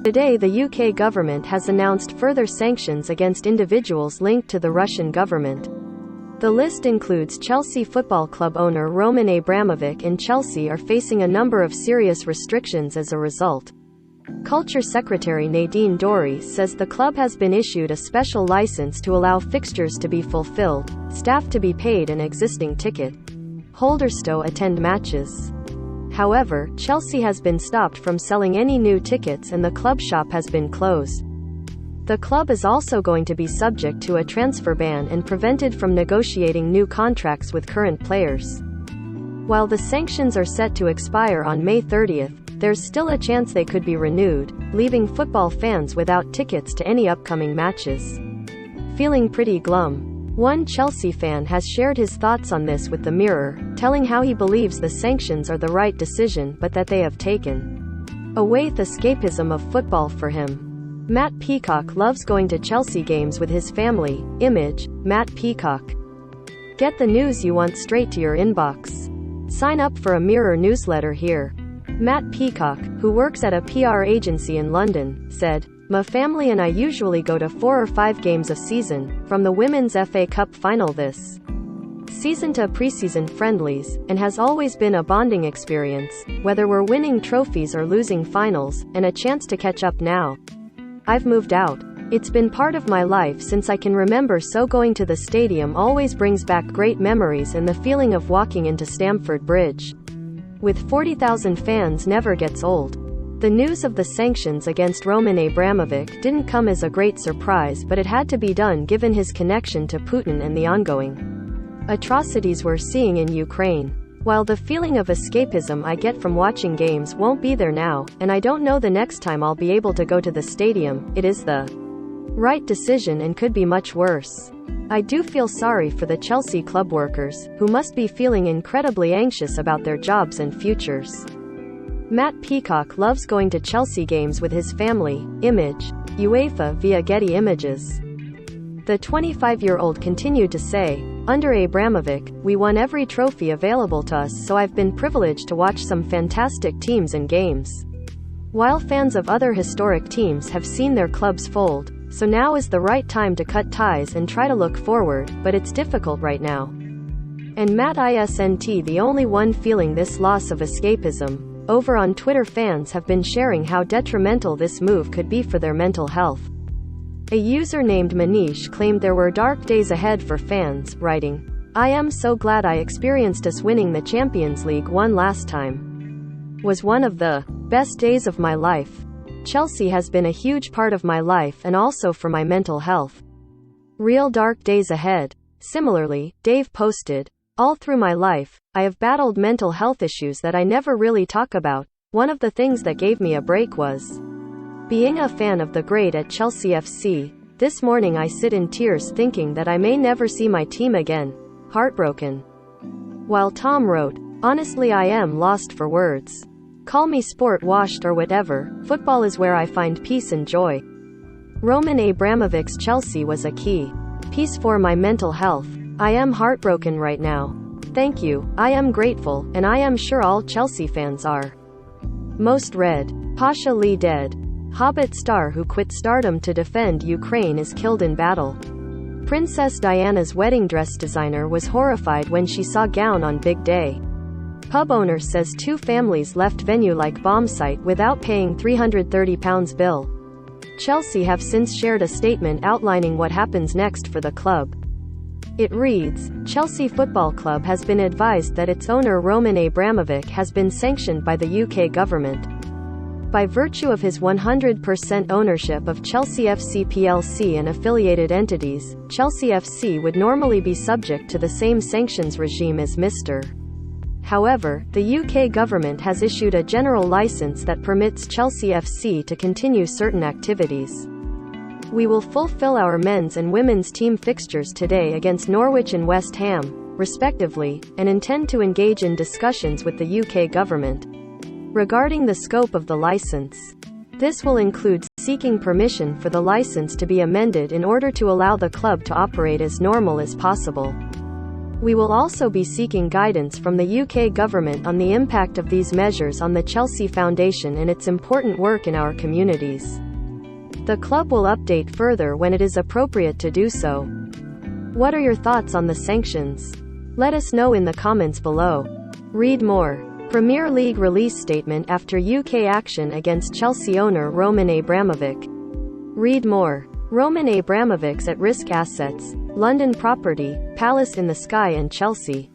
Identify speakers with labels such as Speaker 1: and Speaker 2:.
Speaker 1: Today the UK government has announced further sanctions against individuals linked to the Russian government. The list includes Chelsea Football Club owner Roman Abramovich, and Chelsea are facing a number of serious restrictions as a result. Culture Secretary Nadine Dorey says the club has been issued a special license to allow fixtures to be fulfilled, staff to be paid and existing ticket holders to attend matches. However, Chelsea has been stopped from selling any new tickets and the club shop has been closed. The club is also going to be subject to a transfer ban and prevented from negotiating new contracts with current players. While the sanctions are set to expire on May 30th, there's still a chance they could be renewed, leaving football fans without tickets to any upcoming matches. Feeling pretty glum. One Chelsea fan has shared his thoughts on this with the Mirror, telling how he believes the sanctions are the right decision but that they have taken away the escapism of football for him. Matt Peacock loves going to Chelsea games with his family. Image, Matt Peacock. Get the news you want straight to your inbox. Sign up for a Mirror newsletter here. Matt Peacock, who works at a PR agency in London, said, "My family and I usually go to 4 or 5 games a season, from the Women's FA Cup final this season to pre-season friendlies, and has always been a bonding experience, whether we're winning trophies or losing finals, and a chance to catch up now. I've moved out. It's been part of my life since I can remember, so going to the stadium always brings back great memories, and the feeling of walking into Stamford Bridge with 40,000 fans never gets old." The news of the sanctions against Roman Abramovich didn't come as a great surprise, but it had to be done given his connection to Putin and the ongoing atrocities we're seeing in Ukraine. While the feeling of escapism I get from watching games won't be there now, and I don't know the next time I'll be able to go to the stadium, it is the right decision and could be much worse. I do feel sorry for the Chelsea club workers, who must be feeling incredibly anxious about their jobs and futures. Matt Peacock loves going to Chelsea games with his family. Image, UEFA via Getty Images. The 25-year-old continued to say, "Under Abramovich, we won every trophy available to us, so I've been privileged to watch some fantastic teams and games. While fans of other historic teams have seen their clubs fold, so now is the right time to cut ties and try to look forward, but it's difficult right now." And Matt isn't the only one feeling this loss of escapism. Over on Twitter, fans have been sharing how detrimental this move could be for their mental health. A user named Manish claimed there were dark days ahead for fans, writing, "I am so glad I experienced us winning the Champions League one last time. Was one of the best days of my life. Chelsea has been a huge part of my life and also for my mental health. Real dark days ahead." Similarly, Dave posted, "All through my life, I have battled mental health issues that I never really talk about. One of the things that gave me a break was being a fan of the great at Chelsea FC. This morning I sit in tears thinking that I may never see my team again. Heartbroken." While Tom wrote, "Honestly, I am lost for words. Call me sport washed or whatever, football is where I find peace and joy. Roman Abramovich's Chelsea was a key piece for my mental health. I am heartbroken right now. Thank you, I am grateful, and I am sure all Chelsea fans are." Most read, Pasha Lee dead. Hobbit star who quit stardom to defend Ukraine is killed in battle. Princess Diana's wedding dress designer was horrified when she saw gown on big day. Pub owner says 2 families left venue like bomb site without paying £330 bill. Chelsea have since shared a statement outlining what happens next for the club. It reads, "Chelsea Football Club has been advised that its owner Roman Abramovich has been sanctioned by the UK government. By virtue of his 100% ownership of Chelsea FC plc and affiliated entities, Chelsea FC would normally be subject to the same sanctions regime as Mr. However, the UK government has issued a general license that permits Chelsea FC to continue certain activities. We will fulfill our men's and women's team fixtures today against Norwich and West Ham, respectively, and intend to engage in discussions with the UK government regarding the scope of the license. This will include seeking permission for the license to be amended in order to allow the club to operate as normal as possible. We will also be seeking guidance from the UK government on the impact of these measures on the Chelsea Foundation and its important work in our communities. The club will update further when it is appropriate to do so. What are your thoughts on the sanctions? Let us know in the comments below. Read more. Premier League release statement after UK action against Chelsea owner Roman Abramovich. Read more. Roman Abramovich's at-risk assets, London property, Palace in the Sky and Chelsea.